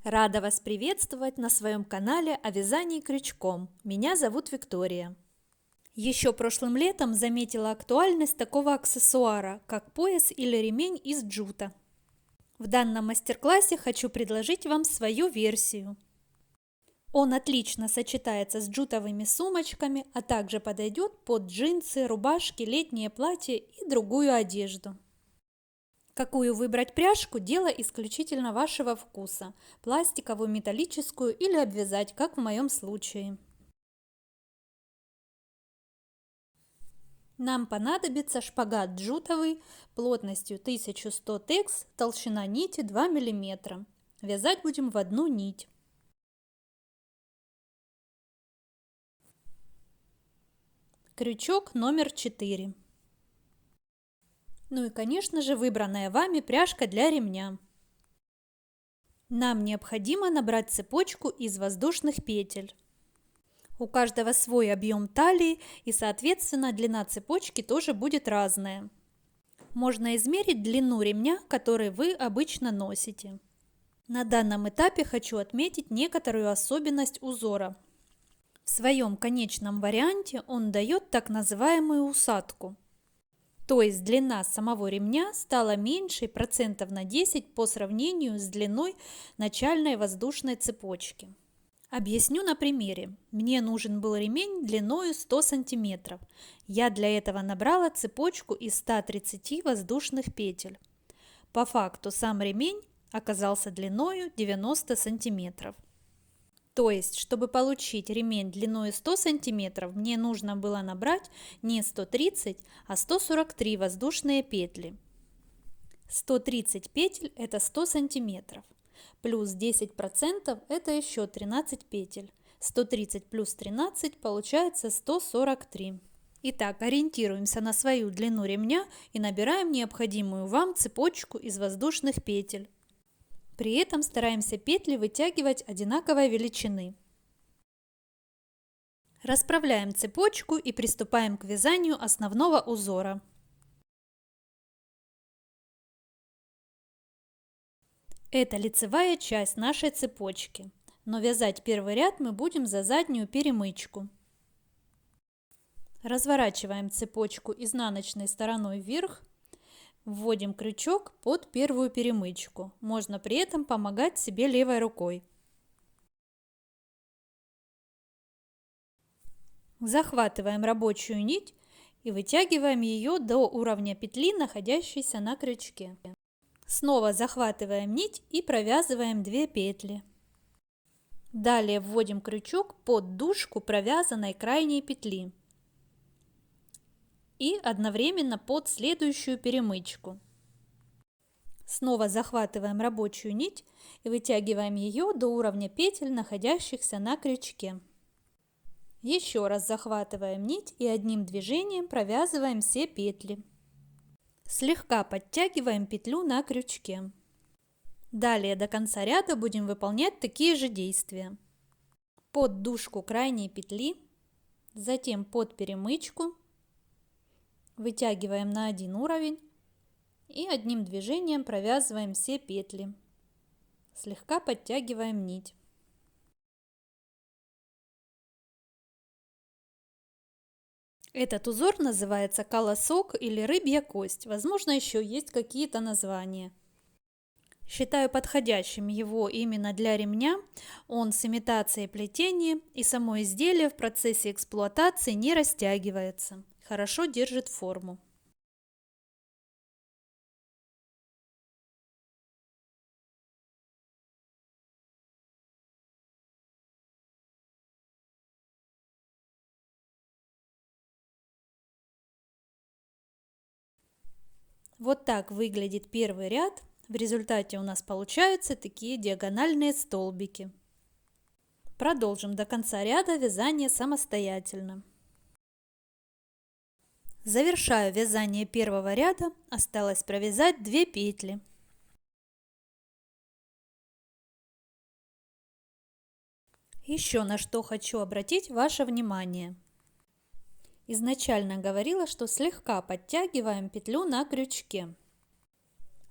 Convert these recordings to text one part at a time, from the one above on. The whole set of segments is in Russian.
Рада вас приветствовать на своем канале о вязании крючком. Меня зовут Виктория. Еще прошлым летом заметила актуальность такого аксессуара, как пояс или ремень из джута. В данном мастер-классе хочу предложить вам свою версию. Он отлично сочетается с джутовыми сумочками, а также подойдет под джинсы, рубашки, летнее платье и другую одежду. Какую выбрать пряжку – дело исключительно вашего вкуса. Пластиковую, металлическую или обвязать, как в моем случае. Нам понадобится шпагат джутовый плотностью 1100 текс, толщина нити 2 мм. Вязать будем в одну нить. Крючок номер 4. Ну и, конечно же, выбранная вами пряжка для ремня. Нам необходимо набрать цепочку из воздушных петель. У каждого свой объем талии и, соответственно, длина цепочки тоже будет разная. Можно измерить длину ремня, который вы обычно носите. На данном этапе хочу отметить некоторую особенность узора. В своем конечном варианте он дает так называемую усадку. То есть длина самого ремня стала меньше процентов на 10 по сравнению с длиной начальной воздушной цепочки. Объясню на примере. Мне нужен был ремень длиной 100 см. Я для этого набрала цепочку из 130 воздушных петель. По факту сам ремень оказался длиной 90 см. То есть, чтобы получить ремень длиной 100 см, мне нужно было набрать не 130, а 143 воздушные петли. 130 петель – это 100 см. Плюс 10% – это еще 13 петель. 130 плюс 13 получается 143. Итак, ориентируемся на свою длину ремня и набираем необходимую вам цепочку из воздушных петель. При этом стараемся петли вытягивать одинаковой величины. Расправляем цепочку и приступаем к вязанию основного узора. Это лицевая часть нашей цепочки, но вязать первый ряд мы будем за заднюю перемычку. Разворачиваем цепочку изнаночной стороной вверх. Вводим крючок под первую перемычку. Можно при этом помогать себе левой рукой. Захватываем рабочую нить и вытягиваем ее до уровня петли, находящейся на крючке. Снова захватываем нить и провязываем 2 петли. Далее вводим крючок под дужку провязанной крайней петли и одновременно под следующую перемычку. Снова захватываем рабочую нить и вытягиваем ее до уровня петель, находящихся на крючке. Еще раз захватываем нить и одним движением провязываем все петли. Слегка подтягиваем петлю на крючке. Далее до конца ряда будем выполнять такие же действия. Под дужку крайней петли, затем под перемычку. Вытягиваем на один уровень и одним движением провязываем все петли. Слегка подтягиваем нить. Этот узор называется колосок или рыбья кость. Возможно, еще есть какие-то названия. Считаю подходящим его именно для ремня. Он с имитацией плетения, и само изделие в процессе эксплуатации не растягивается. Хорошо держит форму. Вот так выглядит первый ряд. В результате у нас получаются такие диагональные столбики. Продолжим до конца ряда вязание самостоятельно. Завершаю вязание первого ряда, осталось провязать 2 петли. Еще на что хочу обратить ваше внимание. Изначально говорила, что слегка подтягиваем петлю на крючке,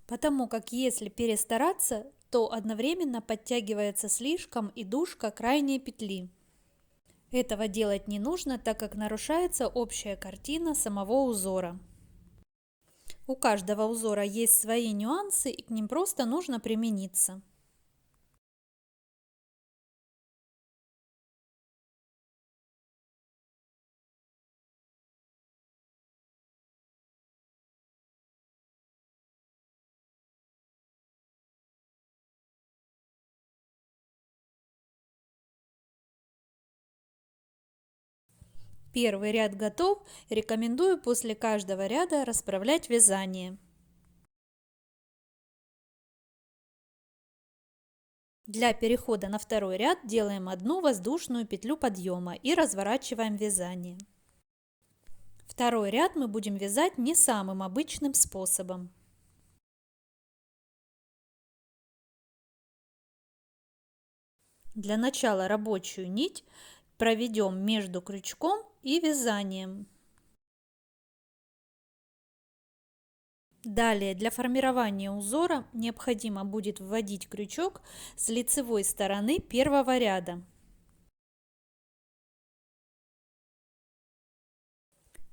потому как если перестараться, то одновременно подтягивается слишком и дужка крайней петли. Этого делать не нужно, так как нарушается общая картина самого узора. У каждого узора есть свои нюансы, и к ним просто нужно примениться. Первый ряд готов. Рекомендую после каждого ряда расправлять вязание. Для перехода на второй ряд делаем одну воздушную петлю подъема и разворачиваем вязание. Второй ряд мы будем вязать не самым обычным способом. Для начала рабочую нить проведем между крючком и вязанием. Далее для формирования узора необходимо будет вводить крючок с лицевой стороны первого ряда.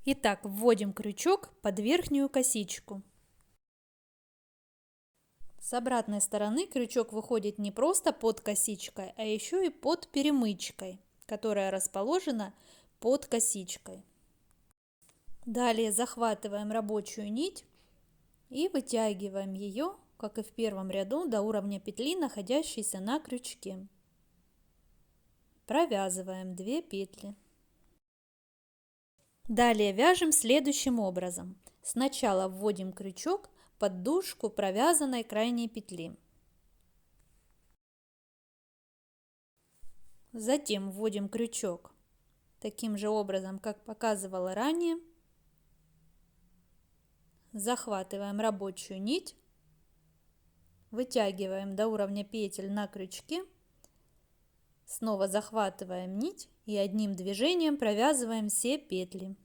Итак, вводим крючок под верхнюю косичку. С обратной стороны крючок выходит не просто под косичкой, а еще и под перемычкой, которая расположена под косичкой. Далее захватываем рабочую нить и вытягиваем ее, как и в первом ряду, до уровня петли, находящейся на крючке. Провязываем 2 петли. Далее вяжем следующим образом. Сначала вводим крючок под дужку провязанной крайней петли. Затем вводим крючок таким же образом, как показывала ранее. Захватываем рабочую нить, вытягиваем до уровня петель на крючке, снова захватываем нить и одним движением провязываем все петли.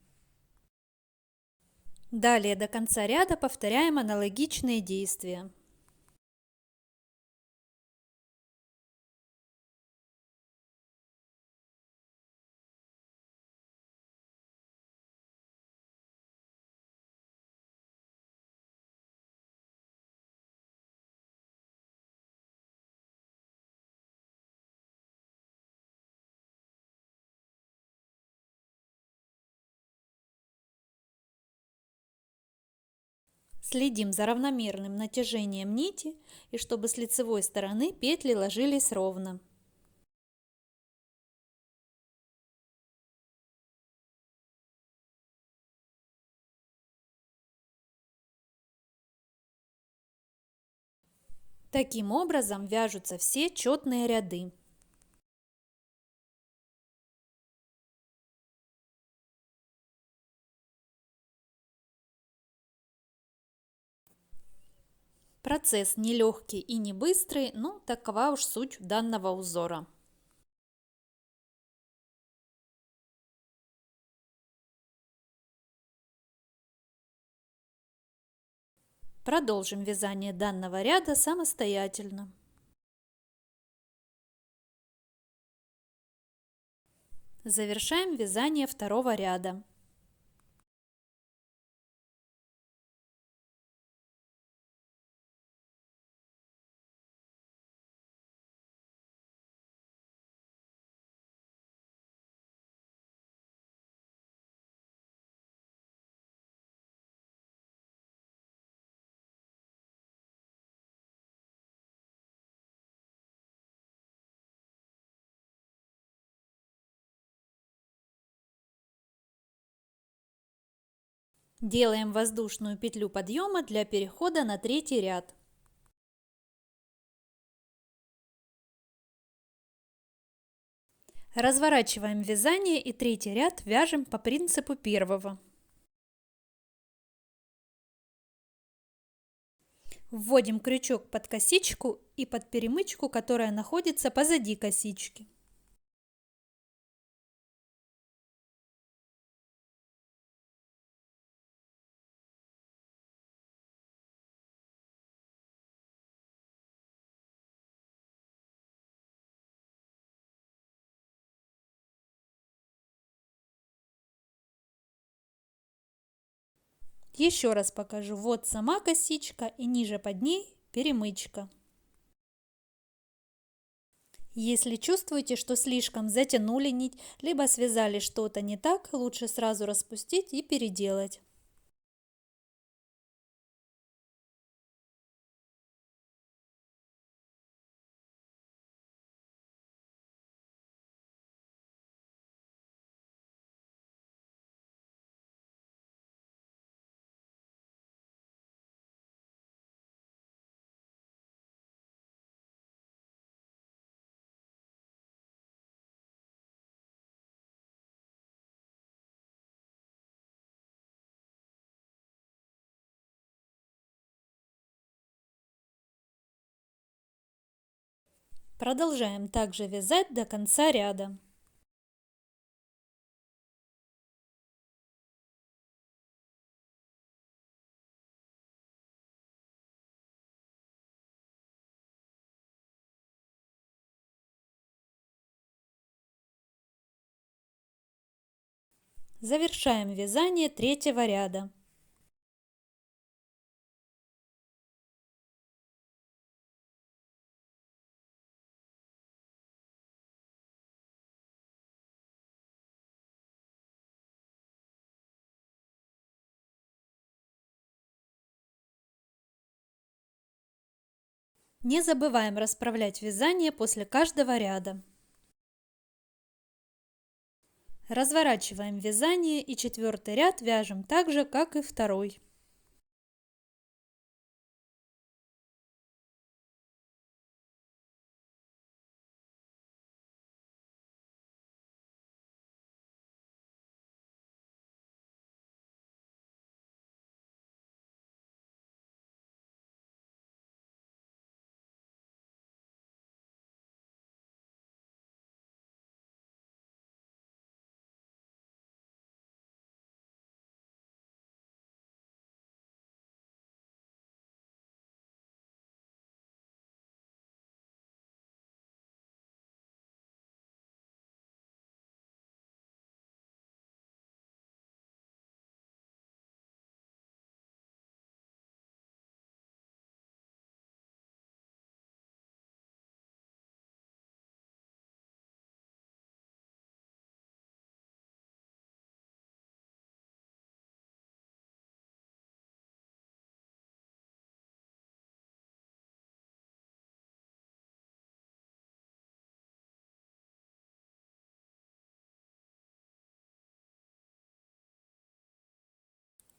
Далее до конца ряда повторяем аналогичные действия. Следим за равномерным натяжением нити и чтобы с лицевой стороны петли ложились ровно. Таким образом вяжутся все четные ряды. Процесс не легкий и не быстрый, но такова уж суть данного узора. Продолжим вязание данного ряда самостоятельно. Завершаем вязание второго ряда. Делаем воздушную петлю подъема для перехода на третий ряд. Разворачиваем вязание и третий ряд вяжем по принципу первого. Вводим крючок под косичку и под перемычку, которая находится позади косички. Еще раз покажу. Вот сама косичка и ниже под ней перемычка. Если чувствуете, что слишком затянули нить, либо связали что-то не так, лучше сразу распустить и переделать. Продолжаем также вязать до конца ряда. Завершаем вязание третьего ряда. Не забываем расправлять вязание после каждого ряда. Разворачиваем вязание и четвертый ряд вяжем так же, как и второй.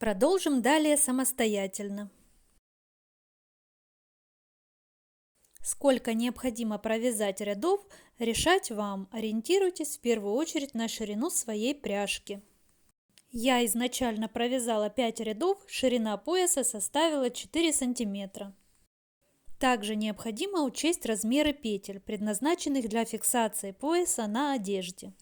Продолжим далее самостоятельно. Сколько необходимо провязать рядов, решать вам. Ориентируйтесь в первую очередь на ширину своей пряжки. Я изначально провязала 5 рядов, ширина пояса составила 4 сантиметра. Также необходимо учесть размеры петель, предназначенных для фиксации пояса на одежде.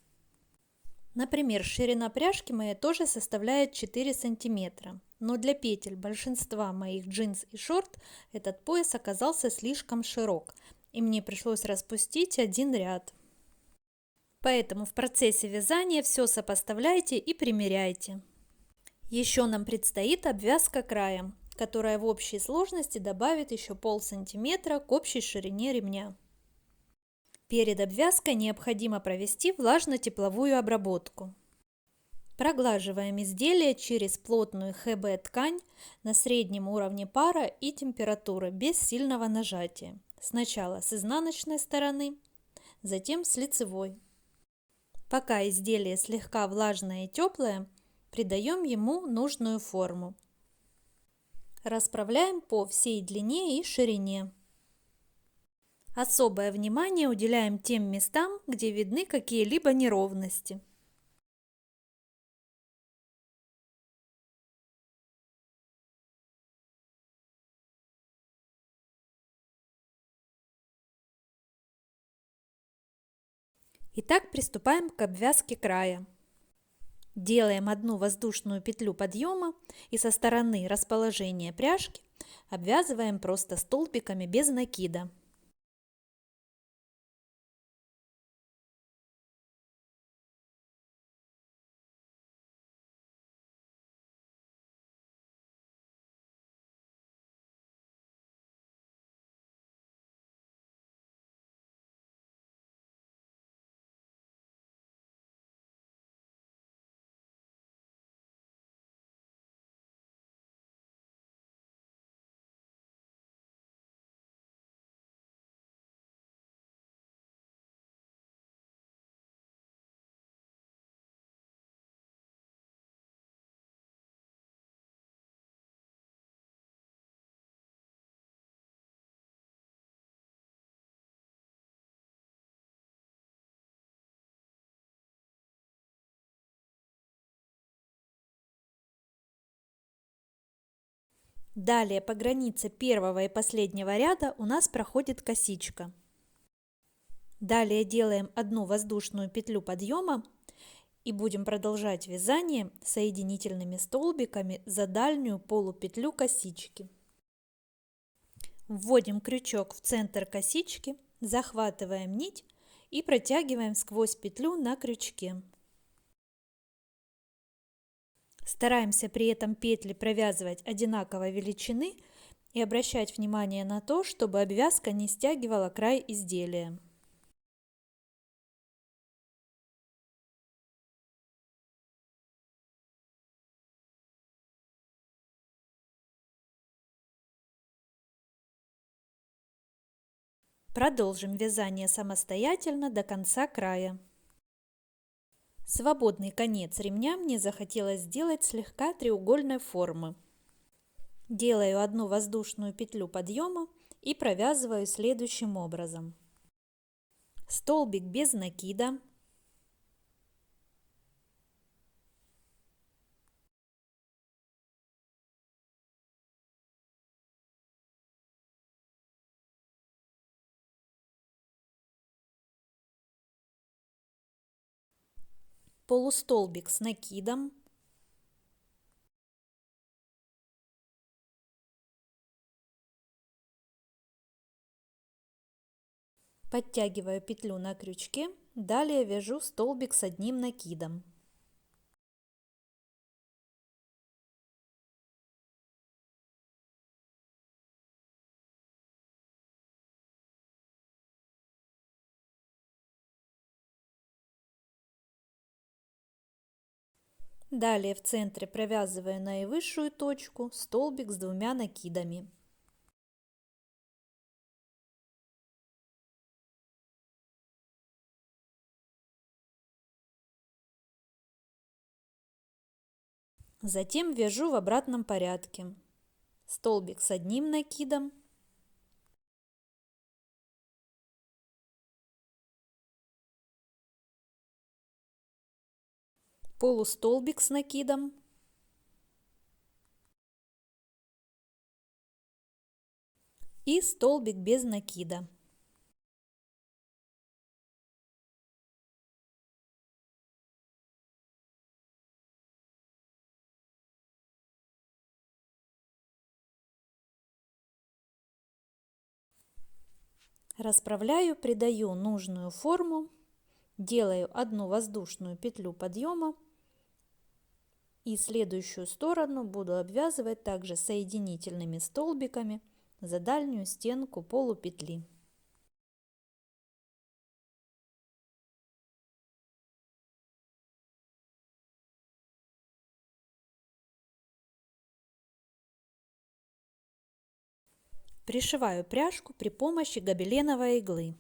Например, ширина пряжки моей тоже составляет 4 сантиметра. Но для петель большинства моих джинс и шорт этот пояс оказался слишком широк, и мне пришлось распустить один ряд. Поэтому в процессе вязания все сопоставляйте и примеряйте. Еще нам предстоит обвязка края, которая в общей сложности добавит еще полсантиметра к общей ширине ремня. Перед обвязкой необходимо провести влажно-тепловую обработку. Проглаживаем изделие через плотную ХБ ткань на среднем уровне пара и температуры без сильного нажатия. Сначала с изнаночной стороны, затем с лицевой. Пока изделие слегка влажное и теплое, придаем ему нужную форму. Расправляем по всей длине и ширине. Особое внимание уделяем тем местам, где видны какие-либо неровности. Итак, приступаем к обвязке края. Делаем одну воздушную петлю подъема и со стороны расположения пряжки обвязываем просто столбиками без накида. Далее по границе первого и последнего ряда у нас проходит косичка. Далее делаем одну воздушную петлю подъема и будем продолжать вязание соединительными столбиками за дальнюю полупетлю косички. Вводим крючок в центр косички, захватываем нить и протягиваем сквозь петлю на крючке. Стараемся при этом петли провязывать одинаковой величины и обращать внимание на то, чтобы обвязка не стягивала край изделия. Продолжим вязание самостоятельно до конца края. Свободный конец ремня мне захотелось сделать слегка треугольной формы. Делаю одну воздушную петлю подъема и провязываю следующим образом. Столбик без накида. Полустолбик с накидом. Подтягиваю петлю на крючке, далее вяжу столбик с одним накидом. Далее в центре провязываю наивысшую точку столбик с двумя накидами. Затем вяжу в обратном порядке. Столбик с одним накидом, полустолбик с накидом, и столбик без накида. Расправляю, придаю нужную форму, делаю одну воздушную петлю подъема и следующую сторону буду обвязывать также соединительными столбиками за дальнюю стенку полупетли. Пришиваю пряжку при помощи гобеленовой иглы.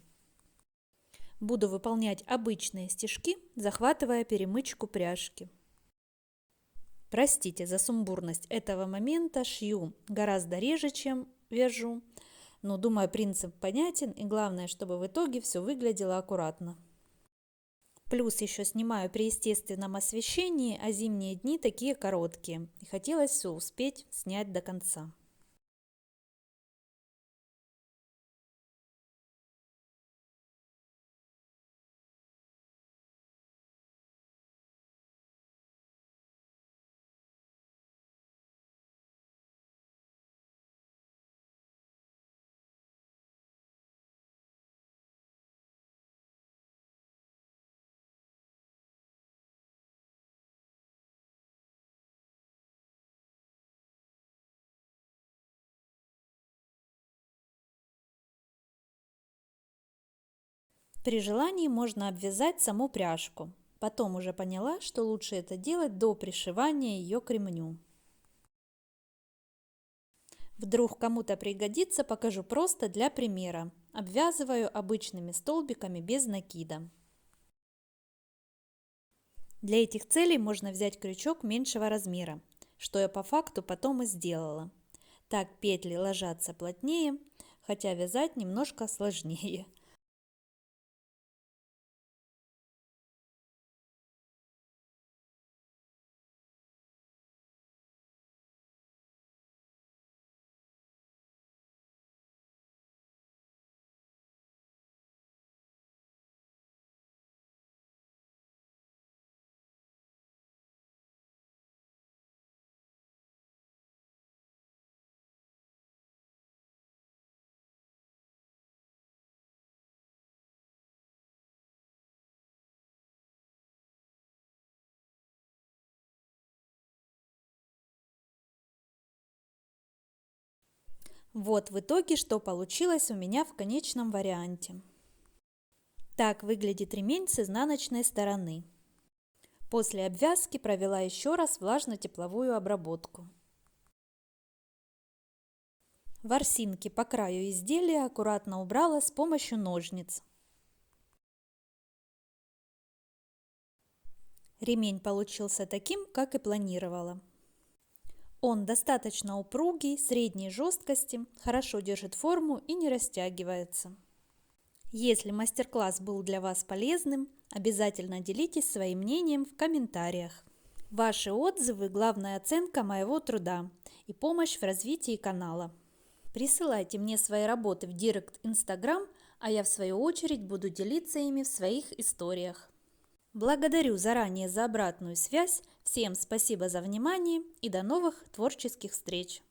Буду выполнять обычные стежки, захватывая перемычку пряжки. Простите за сумбурность этого момента, шью гораздо реже, чем вяжу, но думаю, принцип понятен, и главное, чтобы в итоге все выглядело аккуратно. Плюс еще снимаю при естественном освещении, а зимние дни такие короткие, и хотелось все успеть снять до конца. При желании можно обвязать саму пряжку. Потом уже поняла, что лучше это делать до пришивания ее к ремню. Вдруг кому-то пригодится, покажу просто для примера. Обвязываю обычными столбиками без накида. Для этих целей можно взять крючок меньшего размера, что я по факту потом и сделала. Так петли ложатся плотнее, хотя вязать немножко сложнее. Вот в итоге, что получилось у меня в конечном варианте. Так выглядит ремень с изнаночной стороны. После обвязки провела еще раз влажно-тепловую обработку. Ворсинки по краю изделия аккуратно убрала с помощью ножниц. Ремень получился таким, как и планировала. Он достаточно упругий, средней жесткости, хорошо держит форму и не растягивается. Если мастер-класс был для вас полезным, обязательно делитесь своим мнением в комментариях. Ваши отзывы – главная оценка моего труда и помощь в развитии канала. Присылайте мне свои работы в директ Instagram, а я в свою очередь буду делиться ими в своих историях. Благодарю заранее за обратную связь, всем спасибо за внимание и до новых творческих встреч!